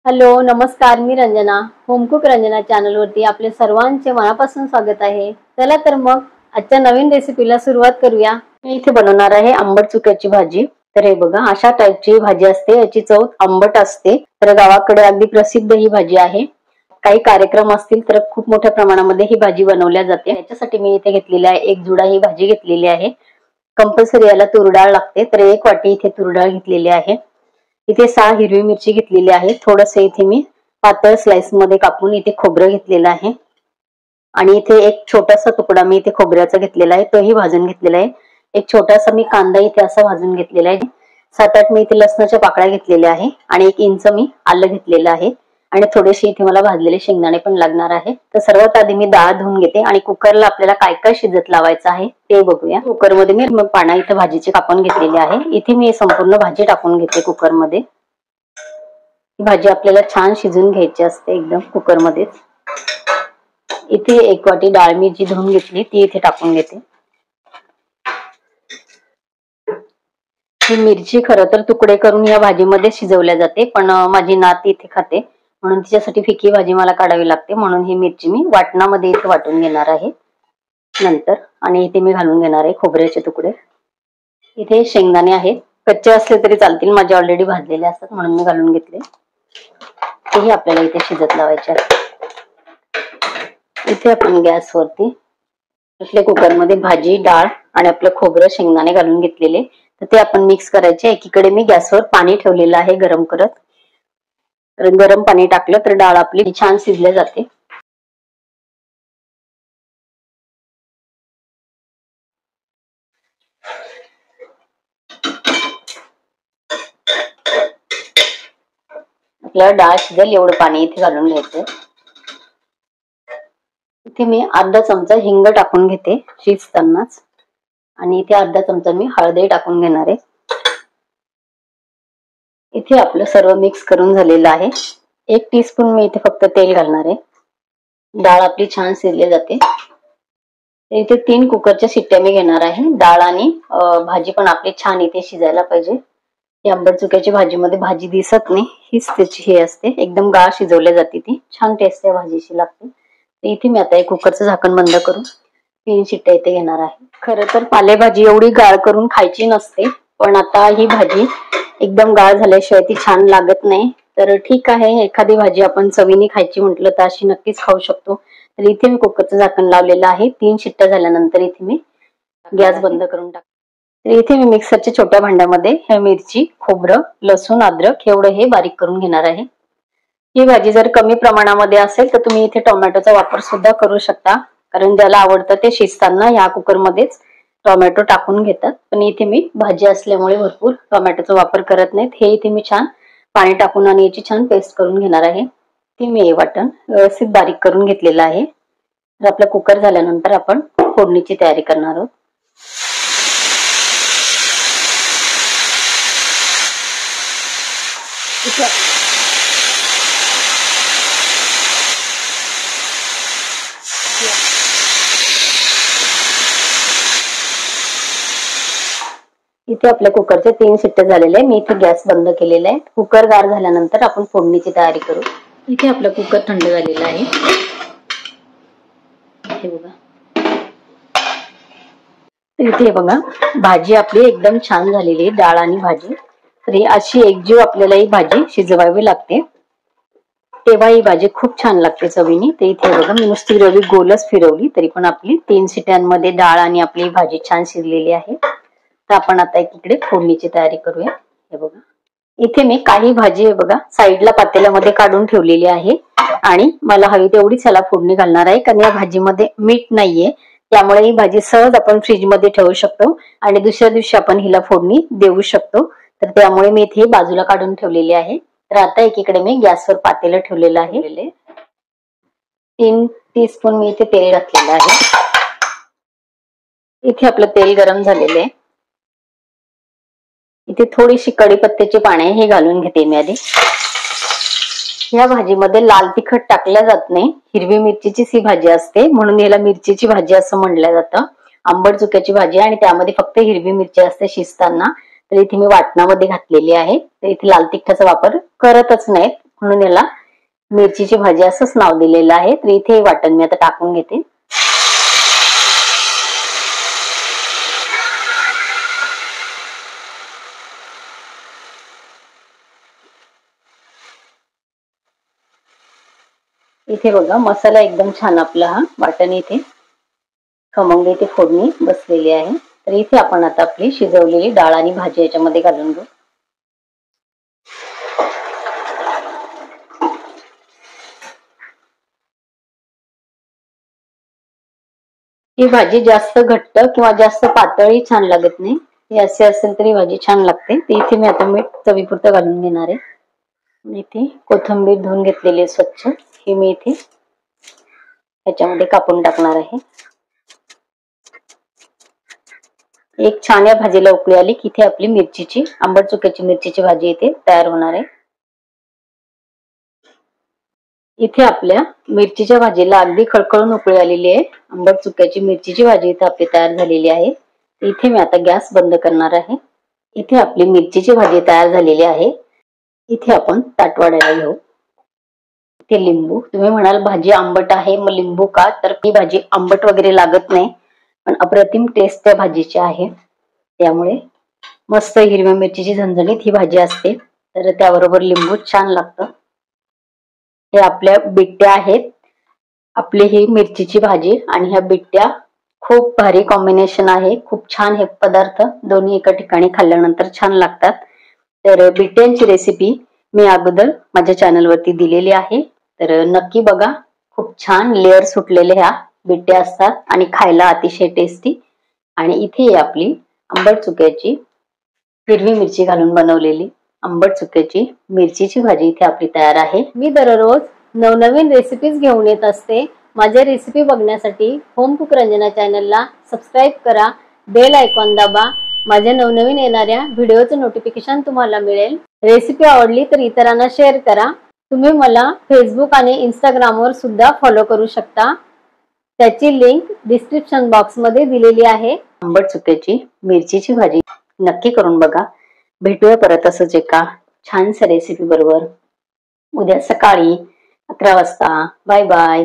Hello नमस्कार, मी Ranjana होमकुक Ranjana channel वरती आपले सर्वांचे मनापासून स्वागत आहे। चला तर मग आजच्या नवीन रेसिपीला सुरुवात करूया। मी इथे बनवणार आहे आंबट चुक्याची भाजी। तर हे बघा, अशा टाइपची भाजी असते, याची चव आंबट असते। तर गावाकडे अगदी प्रसिद्ध ही भाजी आहे। काही कार्यक्रम असतील तर खूप मोठ्या प्रमाणामध्ये ही भाजी बनवल्या जाते। याच्यासाठी मी इथे घेतलेली आहे एक जुडा ही भाजी घेतलेली आहे। कंपल्सरी याला तूर डाळ लागते, तर एक वाटी इथे तूर डाळ घेतलेली आहे। इथे 6 हिरवी मिरची घेतलेली आहे। थोडंसं इथे मी पातळ स्लाइस मध्ये कापून इथे खोबरं घेतलेलं आहे आणि इथे एक छोटासा तुकडा मी इथे खोबऱ्याचा घेतलेला आहे, तोही भाजून घेतलेला आहे। एक छोटासा मी कांदा इथे असा भाजून घेतलेला आहे। 7-8 मी इथे लसणाच्या पाकळ्या घेतलेल्या आहे आणि 1 इंच मी आलं घेतलेलं आहे आणि थोडेसे इथे मला भाजलेले शेंगदाणे पण लागणार आहे। तर सर्वात आधी मी डाळ धुवून घेते आणि कुकरला आपल्याला काय काय शिजत लावायचं आहे ते बघूया। कुकर मध्ये मी पाणी इथे भाजीचे कापून घेतलेले आहे। इथे मी संपूर्ण भाजी टाकून घेते कुकर मध्ये। भाजी आपल्याला छान शिजून घ्यायची असते एकदम कुकर मध्येच। इथे 1 वाटी डाळ मी जी धुवून घेतली ती इथे टाकून घेते। ही मिरची खरं तर तुकडे करून या भाजीमध्ये शिजवल्या जाते, पण माझी नात इथे खाते म्हणून तिच्यासाठी फिकी भाजी मला काढावी लागते, म्हणून ही मिरची मी वाटणामध्ये इथे वाटून घेणार आहे नंतर। आणि इथे मी घालून घेणार आहे खोबऱ्याचे तुकडे। इथे शेंगदाणे आहेत, कच्चे असले तरी चालतील, माझे ऑलरेडी भाजलेले असतात म्हणून मी घालून घेतले। तेही आपल्याला इथे शिजत लावायचे आहे। इथे आपण गॅसवरती आपल्या कुकरमध्ये भाजी, डाळ आणि आपलं खोबरं, शेंगदाणे घालून घेतलेले, तर ते आपण मिक्स करायचे। एकीकडे मी गॅसवर पाणी ठेवलेलं आहे गरम करत। गरम पाणी टाकलं तर डाळ आपली छान शिजली जाते। आपल्याला डाळ शिजेल एवढं पाणी इथे घालून घ्यायचं। इथे मी अर्धा चमचा हिंग टाकून घेते शिजतानाच आणि इथे अर्धा चमचा मी हळदी टाकून घेणार आहे। इथे आपलं सर्व मिक्स करून झालेलं आहे। 1 टीस्पून मी इथे फक्त तेल घालणार आहे। डाळ आपली छान शिजली जाते। इथे 3 कुकरच्या शिट्ट्या मी घेणार आहे। डाळ आणि भाजी पण आपली छान इथे शिजायला पाहिजे। या आंबट चुक्याची भाजीमध्ये भाजी दिसत नाही, हीच त्याची हे असते, एकदम गाळ शिजवली जाते, ती छान टेस्ट या भाजीची लागते। तर इथे मी आता एक कुकरचं झाकण बंद करून 3 शिट्ट्या इथे घेणार आहे। खरं तर पालेभाजी एवढी गाळ करून खायची नसते, पण आता ही भाजी एकदम गाळ झाल्याशिवाय ती छान लागत नाही। तर ठीक आहे, एखादी भाजी आपण चवीने खायची म्हटलं तर अशी नक्कीच खाऊ शकतो। तर इथे मी कुकरचं झाकण लावलेलं आहे। 3 शिट्ट्या झाल्यानंतर इथे मी गॅस बंद करून टाकते। तर इथे मी मिक्सरच्या छोट्या भांड्यामध्ये हे मिरची, खोबरं, लसूण, अद्रक एवढं हे बारीक करून घेणार आहे। ही भाजी जर कमी प्रमाणामध्ये असेल तर तुम्ही इथे टोमॅटोचा वापर सुद्धा करू शकता, कारण ज्याला आवडतं ते शिजताना या कुकर मध्येच टोमॅटो टाकून घेतात, पण इथे मी भाजी असल्यामुळे भरपूर टोमॅटोचा वापर करत नाहीत। हे इथे मी छान पाणी टाकून आणि याची छान पेस्ट करून घेणार आहे। ती मी हे वाटण व्यवस्थित बारीक करून घेतलेलं आहे। तर आपला कुकर झाल्यानंतर आपण फोडणीची तयारी करणार आहोत। इथे आपल्या कुकरचे 3 शिट्टे झालेले आहे। मी इथे गॅस बंद केलेला आहे। कुकर गार झाल्यानंतर आपण फोडणीची तयारी करू। इथे आपलं कुकर थंड झालेलं आहे, हे बघा। इथे बघा, भाजी आपली एकदम छान झालेली आहे, डाळ आणि भाजी। तर अशी एकजीव आपल्याला ही भाजी शिजवावी लागते, तेव्हा ही भाजी खूप छान लागते चवीने। तर इथे बघा, मी नुसती रवी गोलच फिरवली तरी पण आपली 3 शिट्ट्यांमध्ये डाळ आणि आपली भाजी छान शिजलेली आहे। तर आपण आता एकीकडे फोडणीची तयारी करूया। हे बघा, इथे मी काही भाजी आहे बघा साईडला पातेल्यामध्ये काढून ठेवलेली आहे आणि मला हवी तेवढीच याला फोडणी घालणार आहे, कारण या भाजीमध्ये मीठ नाहीये, त्यामुळे ही भाजी सहज आपण फ्रीज मध्ये ठेवू शकतो आणि दुसऱ्या दिवशी आपण हिला फोडणी देऊ शकतो। तर त्यामुळे मी इथे बाजूला काढून ठेवलेली आहे। तर आता एकीकडे मी गॅसवर पातेलं ठेवलेलं आहे। 3 टीस्पून मी इथे तेल घातलेलं आहे। इथे आपलं तेल गरम झालेलं आहे। इथे थोडीशी कढीपत्त्याची पाने हे घालून घेते मी आधी। या भाजीमध्ये लाल तिखट टाकलं जात नाही, हिरवी मिरचीचीच ही भाजी असते, म्हणून याला मिरचीची भाजी असं म्हटलं जातं। आंबट चुक्याची भाजी आणि त्यामध्ये फक्त हिरवी मिरची असते शिजताना। तर इथे मी वाटणामध्ये घातलेली आहे। तर इथे लाल तिखटाचा वापर करतच नाहीत, म्हणून याला मिरचीची भाजी असंच नाव दिलेलं आहे. तर इथे वाटण मी आता टाकून घेते. इथे बघा मसाला एकदम छान आपला हा वाटण इथे खमंग इथे फोडणी बसलेली आहे. तर इथे आपण आता आपली शिजवलेली डाळ आणि भाजी याच्यामध्ये घालून घेऊ. ही भाजी जास्त घट्ट किंवा जास्त पातळही छान लागत नाही. ही असे असेल तरी भाजी छान लागते. तर इथे मी आता मीठ चवीपुरतं घालून घेणार आहे. इथे कोथिंबीर धुवून घेतलेली आहे स्वच्छ, ही मी इथे याच्यामध्ये कापून टाकणार आहे. एक छान या भाजीला उकळी आली की इथे आपली मिरचीची आंबट चुक्याची मिरचीची भाजी इथे तयार होणार आहे. इथे आपल्या मिरचीच्या भाजीला अगदी खळखळून उकळी आलेली आहे. आंबट चुक्याची मिरचीची भाजी इथे आपली तयार झालेली आहे. इथे मी आता गॅस बंद करणार आहे. इथे आपली मिरचीची भाजी तयार झालेली आहे. इथे आपण ताट वाढायला घेऊ. इथे लिंबू, तुम्ही म्हणाल भाजी आंबट आहे मग लिंबू का, तर ही भाजी आंबट वगैरे लागत नाही, पण अप्रतिम टेस्ट त्या भाजीची आहे. त्यामुळे मस्त हिरव्या मिरचीची झणझणीत ही भाजी असते, तर त्याबरोबर लिंबू छान लागतं. हे आपल्या बिट्ट्या आहेत. आपली ही मिरचीची भाजी आणि ह्या बिट्ट्या खूप भारी कॉम्बिनेशन आहे. खूप छान हे पदार्थ दोन्ही एका ठिकाणी खाल्ल्यानंतर छान लागतात. तर बिट्ट्यांची रेसिपी मी अगोदर माझ्या चॅनलवरती दिलेली आहे, तर नक्की बघा. खूप छान लेअर सुटलेले ह्या बिट्ट्या असतात आणि खायला अतिशय टेस्टी. आणि इथे आपली आंबट चुक्याची हिरवी मिरची घालून बनवलेली आंबट चुक्याची मिरचीची भाजी इथे आपली तयार आहे. मी दररोज नवनवीन रेसिपीज घेऊन येत असते. माझ्या रेसिपी बघण्यासाठी होम कुक रंजना चॅनलला सबस्क्राईब करा, बेल आयकॉन दाबा. माझ्या नवनवीन येणाऱ्या व्हिडिओचं नोटिफिकेशन तुम्हाला मिळेल. रेसिपी आवडली तर इतरांना शेअर करा. तुम्ही मला फेसबुक आणि इंस्टाग्रामवर सुद्धा फॉलो करू शकता. त्याची लिंक डिस्क्रिप्शन बॉक्स मध्ये दिलेली आहे. आंबट चुक्याची मिरचीची भाजी नक्की करून बघा. भेटूया परत असंच एका छानशा रेसिपी बरोबर उद्या सकाळी 11 वाजता. Bye bye.